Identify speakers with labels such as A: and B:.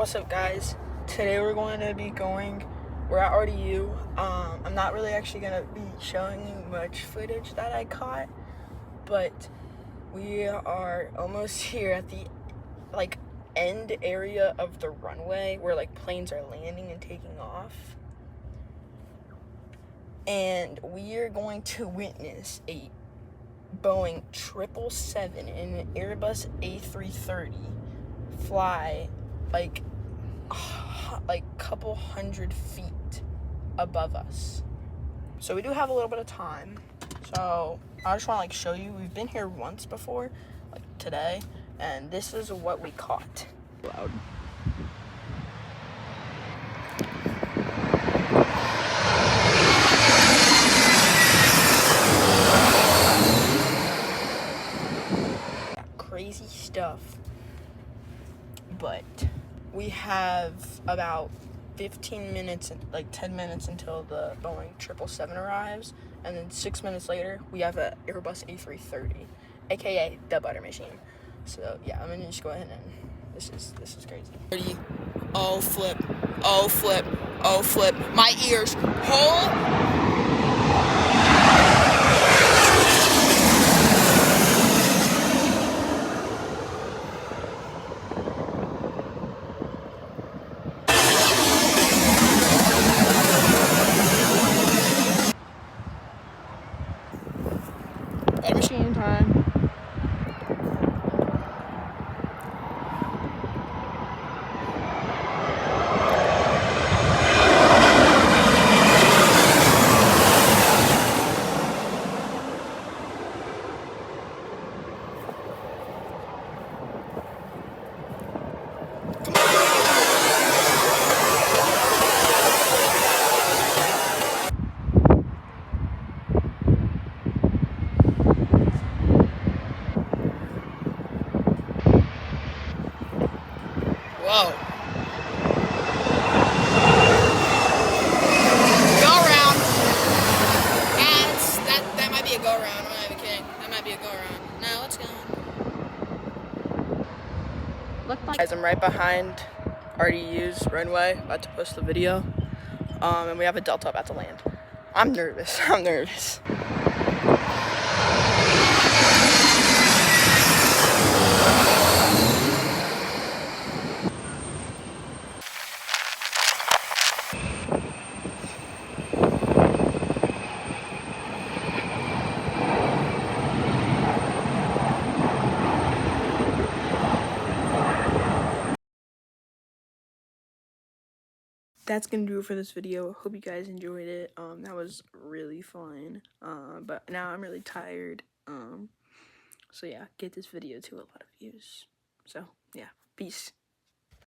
A: What's up, guys? Today we're at RDU. I'm not really actually gonna be showing you much footage that I caught, but we are almost here at the end area of the runway where planes are landing and taking off, and we are going to witness a Boeing 777 and an Airbus A330 fly like couple hundred feet above us. So we do have a little bit of time. So I just want to show you. We've been here once before, today, and this is what we caught. Loud. Crazy stuff. But we have about 15 minutes, 10 minutes until the Boeing 777 arrives, and then 6 minutes later we have an Airbus A330, aka the butter machine. So yeah, I'm gonna just go ahead and this is crazy. Ready? Oh flip, oh flip, oh flip. My ears. Butter machine time. Whoa. Go around. That might be a go around. I'm not even kidding. That might be a go around. No, let's go. Guys, I'm right behind RDU's runway, about to post the video. And we have a Delta about to land. I'm nervous. I'm nervous. That's gonna do it for this video. Hope you guys enjoyed it. That was really fun. But now I'm really tired. So yeah, get this video to a lot of views. So yeah, peace.